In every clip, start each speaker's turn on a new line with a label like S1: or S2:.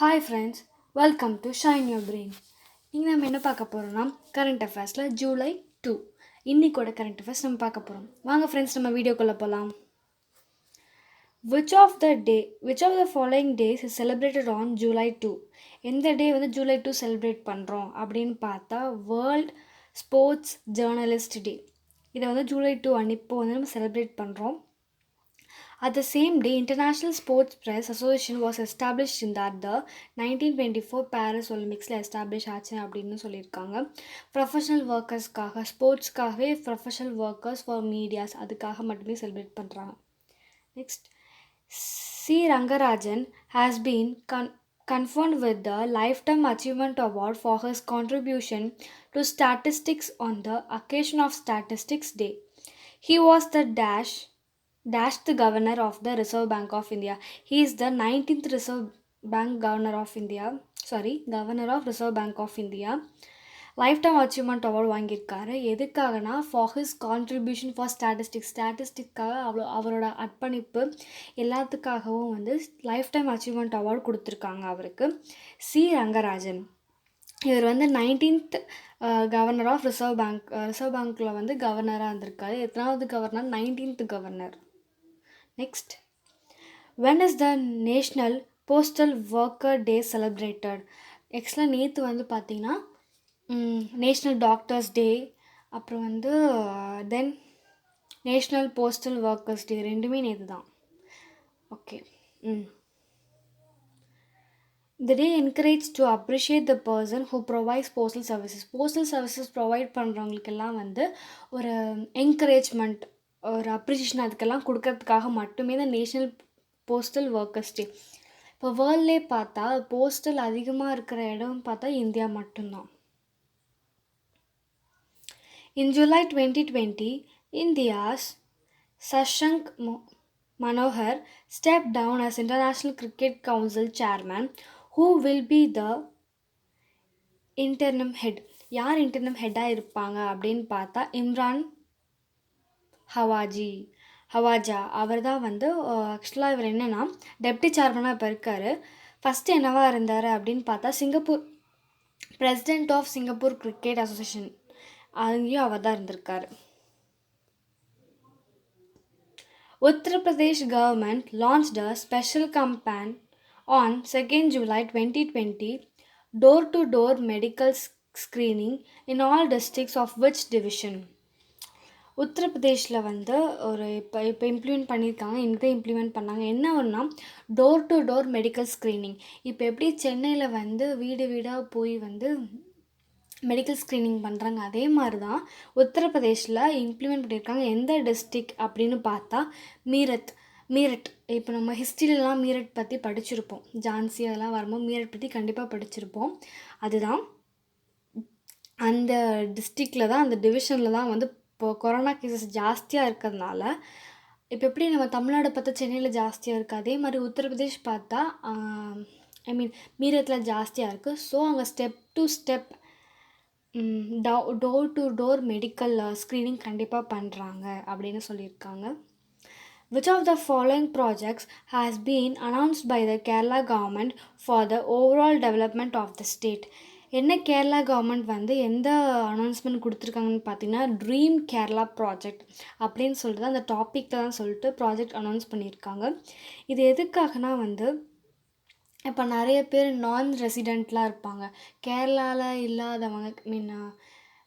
S1: Hi friends, welcome to shine your brain. இங்கே நம்ம என்ன பார்க்க போகிறோம்னா கரண்ட் அஃபேர்ஸில் ஜூலை 2 இன்னைக்கோட கரண்ட் அஃபேர்ஸ் நம்ம பார்க்க போகிறோம். வாங்க ஃப்ரெண்ட்ஸ், நம்ம வீடியோக்குள்ளே போகலாம். Which of the following days is celebrated on July 2? எந்த டே வந்து ஜூலை 2 செலிப்ரேட் பண்ணுறோம் அப்படின்னு பார்த்தா வேர்ல்ட் ஸ்போர்ட்ஸ் ஜேர்னலிஸ்ட் டே. இதை வந்து ஜூலை 2 அன்னிப்போ வந்து நம்ம செலிப்ரேட் பண்ணுறோம். At the same day, International Sports Press Association was established in that the 1924 Paris Olympicsல எஸ்டாப்ளிஷ் ஆச்சு அப்படின்னு சொல்லியிருக்காங்க. ப்ரொஃபஷனல் ஒர்க்கர்ஸ்க்காக, ஸ்போர்ட்ஸ்க்காகவே ப்ரொஃபஷனல் ஒர்க்கர்ஸ் ஃபார் மீடியாஸ் அதுக்காக மட்டுமே செலிப்ரேட் பண்ணுறாங்க. Next, C Rangarajan has been conferred with the Lifetime Achievement Award for his contribution to statistics on the occasion of Statistics Day. He was the the governor of the Reserve Bank of India. He is the 19th governor of Reserve Bank of India. Life time achievement award வாங்கியிருக்காரு. எதுக்காகனா for his contribution for ஸ்டாட்டிஸ்டிக்காக அவரோட அர்ப்பணிப்பு எல்லாத்துக்காகவும் வந்து life time achievement award கொடுத்துருக்காங்க அவருக்கு. C Rangarajan இவர் வந்து 19th governor of reserve பேங்க்கில் வந்து கவர்னராக இருந்திருக்காரு. எத்தனாவது governor? 19th governor. Next, when is the national postal worker day celebrated? ஆக்சுவலாக நேற்று வந்து பார்த்திங்கன்னா நேஷ்னல் டாக்டர்ஸ் டே, அப்புறம் வந்து தென் நேஷ்னல் போஸ்டல் ஒர்க்கர்ஸ் டே, ரெண்டுமே நேற்று தான். Okay. The day encouraged to appreciate the person who provides postal services. Postal services provide பண்ணுறவங்களுக்கெல்லாம் வந்து ஒரு என்கரேஜ்மெண்ட், ஒரு அப்ரிசியேஷன் அதுக்கெல்லாம் கொடுக்கறதுக்காக மட்டுமே தான் நேஷ்னல் போஸ்டல் ஒர்க்கர்ஸ் டே. இப்போ வேர்ல்ட்லே பார்த்தா போஸ்டல் அதிகமாக இருக்கிற இடம் பார்த்தா இந்தியா மட்டும்தான். In July 2020, India's Shashank Manohar stepped down as International Cricket Council chairman. Who will be the interim head? யார் இன்டர்னம் ஹெட்டாக இருப்பாங்க அப்படின்னு பார்த்தா இம்ரான் ஹவாஜா அவர் தான் வந்து ஆக்சுவலாக இவர் என்னென்னா டெப்டி சேர்மனாக இப்போ இருக்கார். ஃபஸ்ட்டு என்னவா இருந்தார் அப்படின்னு பார்த்தா Singapore president of Singapore cricket association, அங்கேயும் அவர் தான் இருந்திருக்காரு. Uttar Pradesh government launched a special campaign on 2nd July 2020, door-to-door medical screening in all districts of which division? உத்தரப்பிரதேஷில் வந்து ஒரு இப்போ இம்ப்ளிமெண்ட் பண்ணியிருக்காங்க. இங்கே இம்ப்ளிமெண்ட் பண்ணாங்க. என்ன ஒன்றா door to door medical screening. இப்போ எப்படி சென்னையில் வந்து வீடு வீடாக போய் வந்து மெடிக்கல் ஸ்க்ரீனிங் பண்ணுறாங்க, அதே மாதிரி தான் உத்தரப்பிரதேஷில் இம்ப்ளிமெண்ட் பண்ணியிருக்காங்க. எந்த டிஸ்ட்ரிக் அப்படின்னு பார்த்தா மீரட். இப்போ நம்ம ஹிஸ்ட்ரியிலலாம் மீரட் பற்றி படிச்சிருப்போம். ஜான்சி அதெல்லாம் வரும்போது மீரட் பற்றி கண்டிப்பாக படிச்சிருப்போம். அதுதான் அந்த டிஸ்ட்ரிக்டில் தான், அந்த டிவிஷனில் தான் வந்து இப்போ கொரோனா கேசஸ் ஜாஸ்தியாக இருக்கிறதுனால, இப்போ எப்படி நம்ம தமிழ்நாடு பார்த்தா சென்னையில் ஜாஸ்தியாக இருக்குது, அதே மாதிரி உத்தரப்பிரதேஷ் பார்த்தா மீரத்தில் ஜாஸ்தியாக இருக்குது. ஸோ அங்கே step to step door to door medical screening கண்டிப்பாக பண்ணுறாங்க அப்படின்னு சொல்லியிருக்காங்க. Which of the following projects has been announced by the Kerala government for the overall development of the state? என்ன கேரளா கவர்மெண்ட் வந்து எந்த அனௌன்ஸ்மெண்ட் கொடுத்துருக்காங்கன்னு பார்த்தீங்கன்னா ட்ரீம் கேரளா ப்ராஜெக்ட் அப்படின்னு சொல்லிட்டு அந்த டாப்பிக்கில் தான் சொல்லிட்டு ப்ராஜெக்ட் அனௌன்ஸ் பண்ணியிருக்காங்க. இது எதுக்காகனா வந்து இப்போ நிறைய பேர் நான் ரெசிடெண்ட்லாம் இருப்பாங்க, கேரளாவில் இல்லாதவங்க,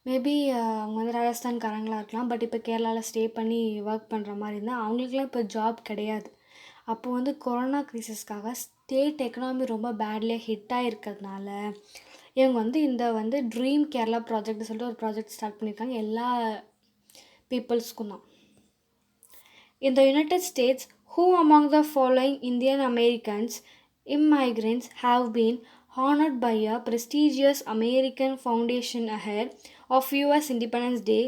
S1: மேபி அவங்க வந்து ராஜஸ்தான்காரங்களாக இருக்கலாம். பட் இப்போ கேரளாவில் ஸ்டே பண்ணி ஒர்க் பண்ணுற மாதிரி இருந்தால் அவங்களுக்குலாம் இப்போ ஜாப் கிடையாது. அப்போது வந்து கொரோனா க்ரைசிஸ்க்காக ஸ்டேட் எக்கனாமி ரொம்ப பேட்லியாக ஹிட்டாக இருக்கிறதுனால இவங்க வந்து இந்த வந்து ட்ரீம் கேரளா ப்ராஜெக்ட் சொல்லிட்டு ஒரு ப்ராஜெக்ட் ஸ்டார்ட் பண்ணியிருக்காங்க எல்லா பீப்புள்ஸ்க்கும் தான். In the United States, who among the following Indian Americans immigrants have been honored by a prestigious American foundation ahead of US Independence Day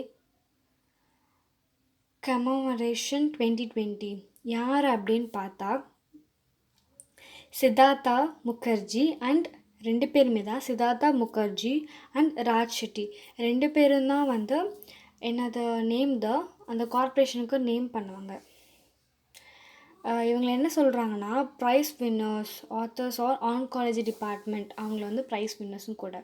S1: commemoration 2020? யார் அப்படின்னு பார்த்தா சித்தார்த்தா முகர்ஜி அண்ட் ரெண்டு பேருமே தான், சித்தார்த்தா முகர்ஜி அண்ட் ராஜ் ஷெட்டி ரெண்டு பேரும் தான் வந்து என்னது நேம் அந்த கார்பரேஷனுக்கு நேம் பண்ணுவாங்க. இவங்கள என்ன சொல்கிறாங்கன்னா prize winners authors are oncology department அவங்கள வந்து ப்ரைஸ் வின்னர்ஸும் கூட.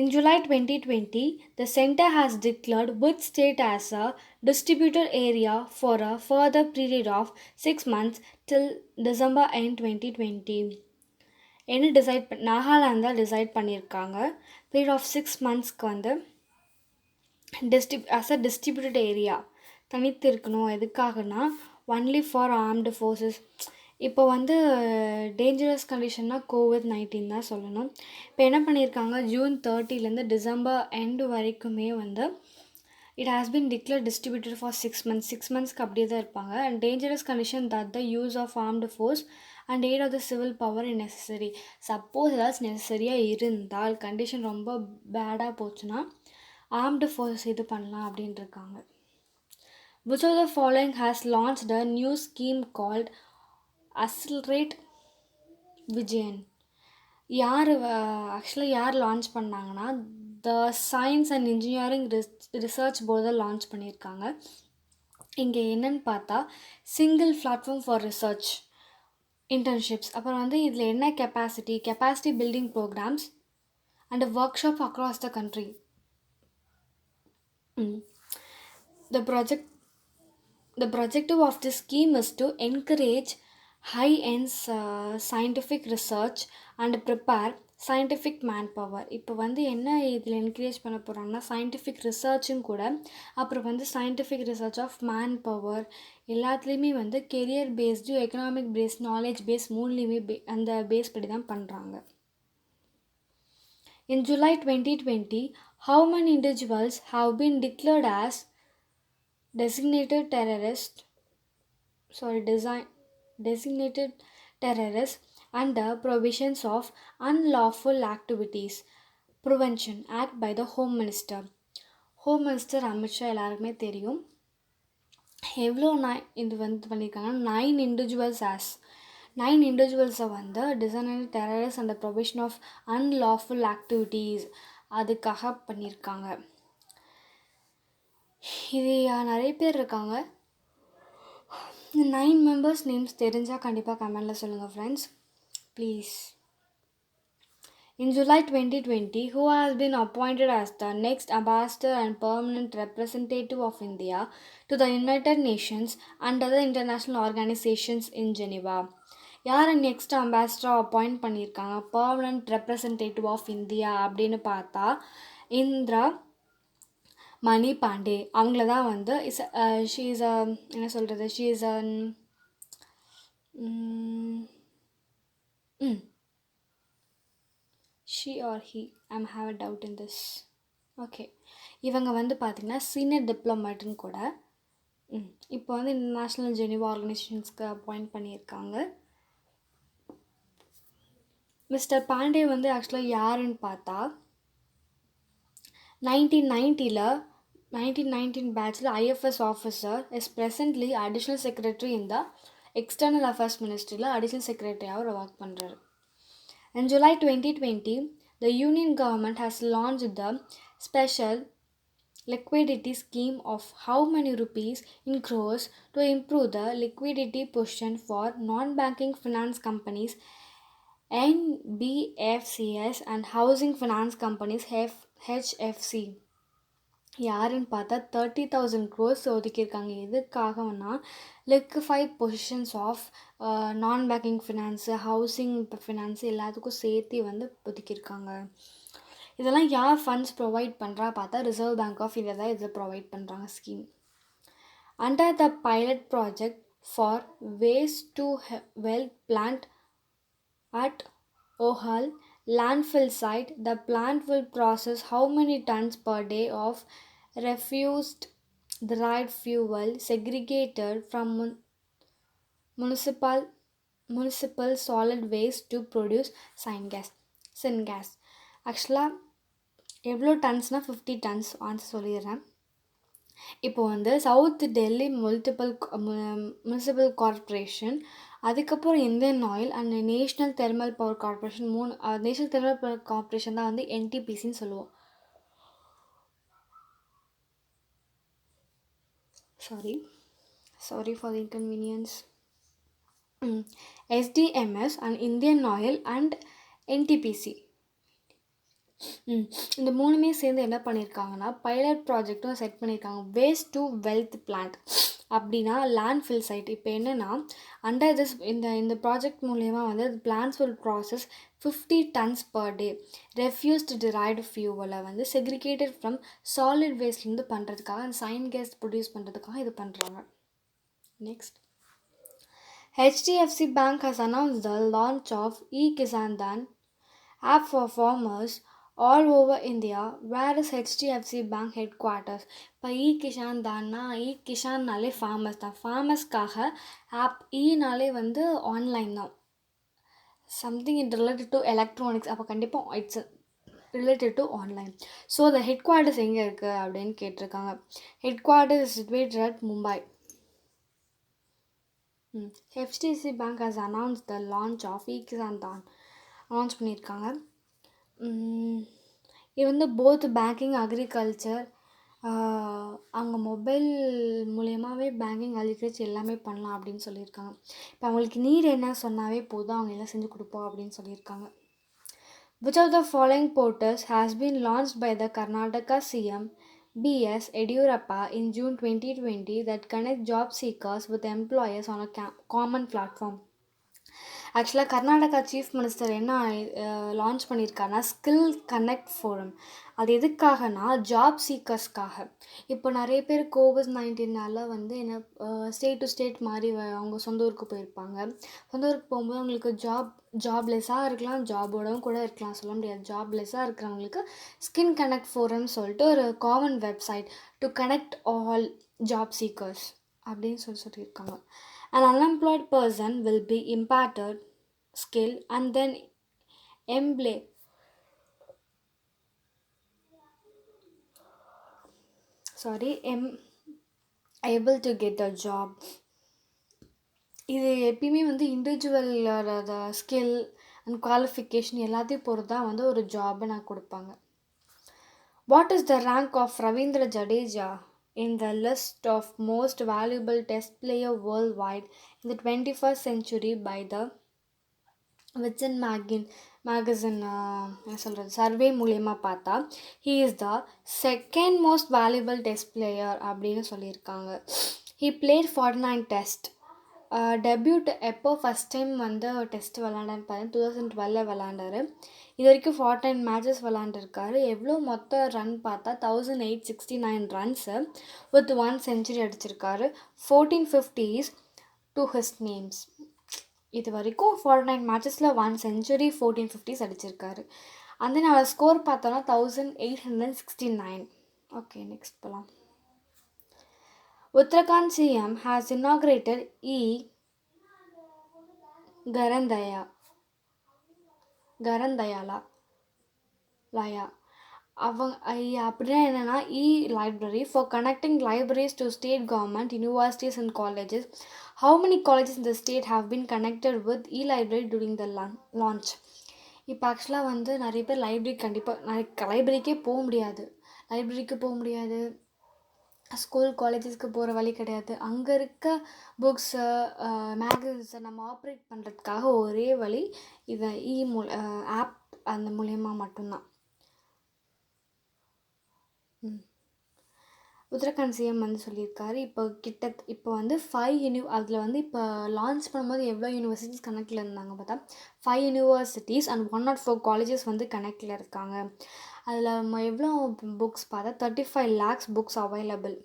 S1: In July 2020, the center has declared which state as a distributed area for a further period of 6 months till December end 2020. என்ன நாகாலாந்து தான் டிசைட் பண்ணியிருக்காங்க. பீரியட் ஆஃப் 6 monthsக்கு வந்து as a distributed area தனித்து இருக்கணும். எதுக்காகனா ஒன்லி ஃபார் ஆர்ம்டு ஃபோர்ஸஸ். இப்போ வந்து dangerous கண்டிஷன்னா COVID-19 தான் சொல்லணும். இப்போ என்ன பண்ணியிருக்காங்க, ஜூன் 30லேருந்து டிசம்பர் எண்டு வரைக்குமே வந்து it has been declare distributed for 6 months. 6 monthsக்கு அப்படியே தான் இருப்பாங்க. And dangerous condition that the use of armed force and aid of the civil power in necessary. Suppose ஏதாச்சும் நெசசரியாக இருந்தால் கண்டிஷன் ரொம்ப பேடாக போச்சுன்னா ஆர்ம்டு ஃபோர்ஸ் இது பண்ணலாம் அப்படின்ட்டு இருக்காங்க. Which of the following has launched a new scheme called Accelerate Vijayan? யார் லான்ச் பண்ணாங்கன்னா the science and engineering research board தான் லான்ச் பண்ணியிருக்காங்க. இங்கே என்னன்னு பார்த்தா single platform for research internships, அப்புறம் வந்து இதில் என்ன capacity building programmes and workshop across the country. The objective of this scheme is to encourage high-end scientific research and prepare scientific manpower. இப்போ வந்து என்ன இதில் என்கரேஜ் பண்ண போகிறாங்கன்னா சயின்டிஃபிக் ரிசர்ச்சும் கூட, அப்புறம் வந்து scientific research of manpower எல்லாத்துலேயுமே வந்து career based, economic base, knowledge base மூணுலேயுமே அந்த பேஸ் படி தான் பண்ணுறாங்க. In July 2020, how many individuals have been declared as designated terrorists under provisions of Unlawful Activities Prevention Act by the Home Minister. Home Minister Amit Shah எல்லாருக்குமே தெரியும். எவ்வளோ இது வந்து பண்ணியிருக்காங்கன்னா 9 இண்டிவிஜுவல்ஸை வந்து designated terrorists under provision of Unlawful Activities அதுக்காக பண்ணியிருக்காங்க. இது நிறைய பேர் இருக்காங்க. 9 members நேம்ஸ் தெரிஞ்சால் கண்டிப்பாக கமெண்டில் சொல்லுங்கள் friends please. In July 2020, who has been appointed as the next ambassador and permanent representative of India to the United Nations and other international organizations in Geneva? யார் நெக்ஸ்ட் அம்பாசிடராக அப்பாயிண்ட் பண்ணியிருக்காங்க permanent representative of India அப்படின்னு பார்த்தா இந்திரா மணி பாண்டே. அவங்கள தான் வந்து she is என்ன சொல்கிறது she is she or he I'm have a doubt in this. Okay, இவங்க வந்து பார்த்திங்கன்னா சீனியர் டிப்ளமேட்டுன்னு கூட இப்போ வந்து இன்டர்நேஷ்னல் ஜெனீவா ஆர்கனைசேஷன்ஸ்க்கு அப்பாயிண்ட் பண்ணியிருக்காங்க. மிஸ்டர் பாண்டே வந்து ஆக்சுவலாக யாருன்னு பார்த்தா 1919 பேட்சில் IFS officer is presently additional secretary in the external affairs மினிஸ்ட்ரியில் அடிஷ்னல் செக்ரட்டரியாக அவர் ஒர்க் பண்ணுறாரு. In July 2020, the Union Government has launched the Special Liquidity Scheme of how many rupees in crores to improve the liquidity position for non-banking finance companies, NBFCs and housing finance companies HFC. யாருன்னு பார்த்தா 30,000 crores ஒதுக்கியிருக்காங்க. எதுக்காகனா liquefy positions of நான் banking finance, housing finance எல்லாத்துக்கும் சேர்த்து வந்து ஒதுக்கியிருக்காங்க. இதெல்லாம் யார் funds provide பண்ணுறா பார்த்தா ரிசர்வ் பேங்க் ஆஃப் இந்தியா தான் இதில் ப்ரொவைட் பண்ணுறாங்க scheme. Under the pilot project for waste to wealth plant at Ohal landfill site, the plant will process how many tons per day of refused derived fuel segregated from municipal solid waste to produce syngas. ஆக்சுவலாக எவ்வளோ டன்ஸ்னால் 50 tons answer சொல்லிடுறேன். இப்போ வந்து south Delhi municipal corporation, அதுக்கப்புறம் Indian oil and national thermal power corporation national thermal power corporation தான் வந்து NTPCன்னு சொல்லுவோம். Sorry for the inconvenience. SDMS and Indian Oil and NTPC. இந்த மூணுமே சேர்ந்து என்ன பண்ணியிருக்காங்கன்னா பைலட் ப்ராஜெக்ட்டும் செட் பண்ணியிருக்காங்க. வேஸ்ட் டு வெல்த் பிளான்ட் அப்படின்னா லேண்ட்ஃபில் சைட். இப்போ என்னென்னா அண்டர் திஸ் இந்த ப்ராஜெக்ட் மூலயமா வந்து plans will process 50 tons per day refused derived ஃபியூவலை வந்து செக்ரிகேட்டட் ஃப்ரம் சாலிட் வேஸ்ட்லேருந்து பண்ணுறதுக்காக அந்த சைன் கேஸ் ப்ரொடியூஸ் பண்ணுறதுக்காக இது பண்ணுறாங்க. Next, HDFC Bank has announced the launch of e-Kisan Dan app for farmers all over India. Where is HDFC Bank headquarters? இப்போ e-Kisan தான்னா e-Kisanனாலே farmers தான். ஃபார்மர்ஸ்க்காக app ஈனாலே வந்து ஆன்லைன் தான். Something it related to electronics. அப்போ கண்டிப்பாக it's related to online. So the headquarters எங்கே இருக்குது அப்படின்னு கேட்டிருக்காங்க. Headquarters is situated at Mumbai. HDFC Bank has announced the launch of e-Kisan Dan. Announce பண்ணியிருக்காங்க. இது வந்து போத் பேங்கிங் அக்ரிகல்ச்சர் அவங்க மொபைல் மூலயமாவே பேங்கிங் அக்ரிகல்ச்சர் எல்லாமே பண்ணலாம் அப்படின்னு சொல்லியிருக்காங்க. இப்போ அவங்களுக்கு நீட் என்ன சொன்னாவே போதும், அவங்க எல்லாம் செஞ்சு கொடுப்போம் அப்படின்னு சொல்லியிருக்காங்க. Which of the following portals has been launched by the Karnataka CM B.S. Yediyurappa in June 2020 that connect job seekers with employers on a common platform? ஆக்சுவலாக கர்நாடகா சீஃப் மினிஸ்டர் என்ன லான்ச் பண்ணியிருக்காருன்னா ஸ்கில் கனெக்ட் ஃபோரம். அது எதுக்காகனா job சீக்கர்ஸ்க்காக. இப்போ நிறைய பேர் COVID-19 வந்து என்ன ஸ்டேட் டு ஸ்டேட் மாதிரி அவங்க சொந்த ஊருக்கு போயிருப்பாங்க. சொந்த ஊருக்கு போகும்போது அவங்களுக்கு ஜாப்லெஸ்ஸாக இருக்கலாம், ஜாபோடவும் கூட இருக்கலாம், சொல்ல முடியாது. ஜாப்லெஸ்ஸாக இருக்கிறவங்களுக்கு ஸ்கின் கனெக்ட் ஃபோரம்னு சொல்லிட்டு ஒரு common website to connect all job seekers அப்படின்னு சொல்லியிருக்காங்க. An unemployed person will be imparted skill and then able to get a job. இது எப்பயுமே வந்து இண்டிவிஜுவலோட ஸ்கில் அண்ட் குவாலிஃபிகேஷன் எல்லாத்தையும் பொறுத்து தான் வந்து ஒரு ஜாபை நான் கொடுப்பாங்க. What is the rank of Ravindra Jadeja in the list of most valuable test player worldwide in the 21st century by the Witson magazine survey மூலயமா பார்த்தா he is the second most valuable test player அப்படின்னு சொல்லியிருக்காங்க. he played 49 test. Debut எப்போ first time வந்து test விளாண்டான்னு பார்த்தா 2012 விளாண்டாரு. இது வரைக்கும் 49 matches விளாண்டுருக்காரு. எவ்வளோ மொத்த ரன் பார்த்தா 1869 ரன்ஸு வித் 1 செஞ்சுரி அடிச்சிருக்காரு. 1450s to his names. இது வரைக்கும் 49 மேட்சஸில் 1 செஞ்சுரி 1450s அடிச்சிருக்காரு. அந்த நான் ஸ்கோர் பார்த்தோன்னா 1869. ஓகே, நெக்ஸ்ட் போகலாம். Uttarakhand CM has inaugurated Garandayala அப்படின்னா என்னென்னா library for connecting libraries to state government universities and colleges. How many colleges இந்த state have been connected with library during the launch. இப்போ ஆக்சுவலாக வந்து நிறைய பேர் லைப்ரரிக்கே போக முடியாது. ஸ்கூல் காலேஜஸ்க்கு போகிற வழி கிடையாது. அங்கே இருக்க புக்ஸு மேகசின்ஸை நம்ம ஆப்ரேட் பண்ணுறதுக்காக ஒரே வழி இதை ஆப் அந்த மூலயமா மட்டும்தான். உத்தரகாண்ட் சிஎம் வந்து சொல்லியிருக்காரு. இப்போ வந்து 5 அதில் வந்து இப்போ லான்ச் பண்ணும்போது எவ்வளோ யூனிவர்சிட்டிஸ் கனெக்டில் இருந்தாங்க பார்த்தா 5 யூனிவர்சிட்டிஸ் அண்ட் 104 காலேஜஸ் வந்து கனெக்டில் இருக்காங்க. அதில் எவ்வளோ புக்ஸ் பார்த்தா 35 lakhs books available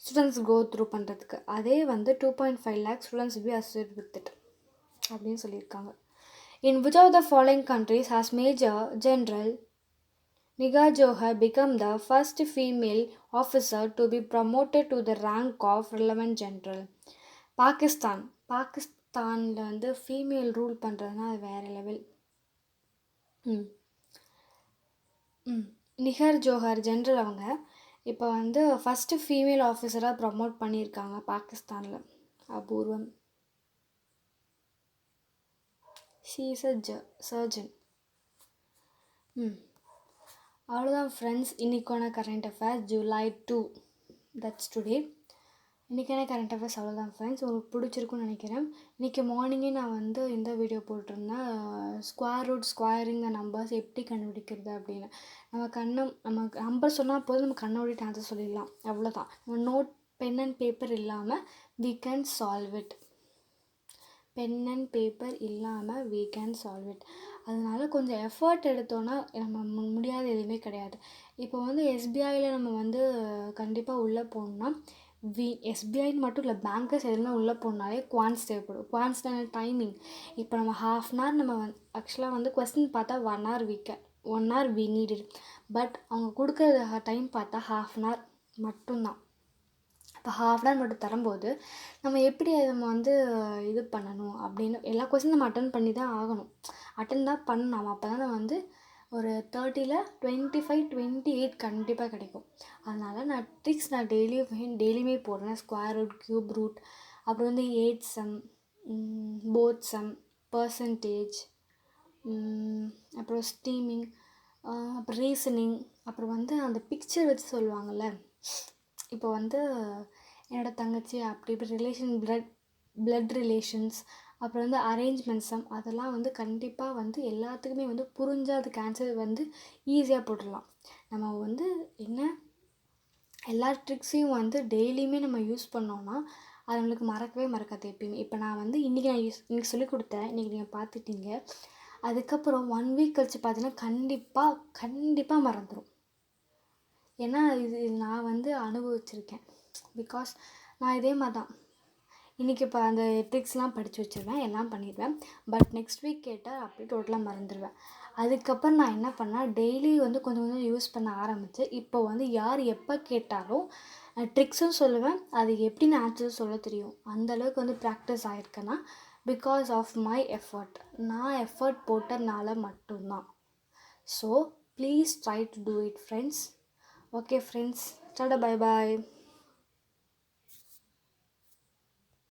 S1: students go through பண்ணுறதுக்கு. அதே வந்து 2.5 lakhs students be associate with it அப்படின்னு சொல்லியிருக்காங்க. In which of the following countries has Major General Nigar Johar become the first female officer to be promoted to the rank of Lieutenant General? பாகிஸ்தானில் வந்து female rule பண்ணுறதுனா அது வேறு level. நிகர் Johor general அவங்க இப்போ வந்து ஃபஸ்ட்டு ஃபீமேல் ஆஃபீஸராக ப்ரமோட் பண்ணியிருக்காங்க பாகிஸ்தானில். அபூர்வம். She is a surgeon. அவ்வளோதான் ஃப்ரெண்ட்ஸ், இன்றைக்கான current affairs July 2. That's today. இன்றைக்கான கரண்ட் அஃபேர்ஸ் அவ்வளோதான் ஃப்ரெண்ட்ஸ். உங்களுக்கு பிடிச்சிருக்குன்னு நினைக்கிறேன். இன்றைக்கி மார்னிங்கே நான் வந்து இந்த வீடியோ போட்டிருந்தேன், square root squaring the numbers எப்படி கண்டுபிடிக்கிறது அப்படின்னு. நம்ம நம்பர் சொன்னால் போதும், நம்ம கண்ணை மூடிட்டு ஆன்சர் சொல்லிடலாம், அவ்வளோதான். நம்ம நோட் பென் அண்ட் பேப்பர் இல்லாமல் we can solve it. Pen and paper இல்லாமல் we can solve it. அதனால கொஞ்சம் எஃபர்ட் எடுத்தோன்னா நம்ம முடியாத எதுவுமே கிடையாது. இப்போ வந்து எஸ்பிஐயில் நம்ம வந்து கண்டிப்பாக உள்ளே போகணுன்னா எஸ்பிஐன்னு மட்டும் இல்லை, பேங்கர்ஸ் எதுவுமே உள்ளே போனாலே குவான்ஸ் தேவைப்படும். குவான்ஸ்டான டைமிங் இப்போ நம்ம ஹாஃப்னவர் நம்ம ஆக்சுவலாக வந்து கொஸ்டின் பார்த்தா 1 hour 1 hour we needed, but அவங்க கொடுக்குற டைம் பார்த்தா ஹாஃப்னவர் மட்டும்தான். இப்போ ஹாஃப்னவர் மட்டும் தரும்போது நம்ம எப்படி நம்ம வந்து இது பண்ணணும் அப்படின்னு எல்லா கொஸ்டின் நம்ம அட்டன் பண்ணி தான் ஆகணும். அட்டன் தான் பண்ணணும். அப்போ தான் நம்ம வந்து ஒரு 30ல் 25 28 கண்டிப்பாக கிடைக்கும். அதனால் நான் ட்ரிக்ஸ் டெய்லியுமே போடுறேன். ஸ்கொயர் ரூட், க்யூப் ரூட், அப்புறம் வந்து 8 சம், போத் சம், பர்சன்டேஜ், அப்புறம் ஸ்டீமிங், அப்புறம் ரீசனிங், அப்புறம் வந்து அந்த பிக்சர் வச்சு சொல்லுவாங்கள்ல. இப்போ வந்து என்னோடய தங்கச்சி அப்படி இப்படி ரிலேஷன், பிளட் ரிலேஷன்ஸ், அப்புறம் வந்து அரேஞ்ச்மெண்ட் சம், அதெல்லாம் வந்து கண்டிப்பாக வந்து எல்லாத்துக்குமே வந்து புரிஞ்சால் அதுக்கு ஆன்சர் வந்து ஈஸியாக போட்டுடலாம். நம்ம வந்து என்ன எல்லா ட்ரிக்ஸையும் வந்து டெய்லியுமே நம்ம யூஸ் பண்ணோன்னா அது நம்மளுக்கு மறக்கவே மறக்காது எப்பயுமே. இப்போ நான் வந்து இன்றைக்கி சொல்லிக் கொடுத்தேன், இன்றைக்கி நீங்கள் பார்த்துட்டீங்க. அதுக்கப்புறம் 1 வீக் கழிச்சு பார்த்தீங்கன்னா கண்டிப்பாக மறந்துடும். ஏன்னா இது நான் வந்து அனுபவிச்சிருக்கேன். பிகாஸ் நான் இதே மாதிரி தான் இன்றைக்கி இப்போ அந்த ட்ரிக்ஸ்லாம் படித்து வச்சுருவேன், எல்லாம் பண்ணிடுவேன். பட் நெக்ஸ்ட் வீக் கேட்டால் அப்படியே டோட்டலாக மறந்துடுவேன். அதுக்கப்புறம் நான் என்ன பண்ணேன், டெய்லி வந்து கொஞ்சம் கொஞ்சம் யூஸ் பண்ண ஆரம்பித்து இப்போ வந்து யார் எப்போ கேட்டாலும் ட்ரிக்ஸும் சொல்லுவேன், அது எப்படி நான் ஆன்சர் சொல்ல தெரியும். அந்தளவுக்கு வந்து ப்ராக்டிஸ் ஆகிருக்கேன்னா பிகாஸ் ஆஃப் மை எஃபர்ட். நான் எஃபர்ட் போட்டதுனால மட்டும்தான். So please try to do it friends. Okay friends, tata, bye bye.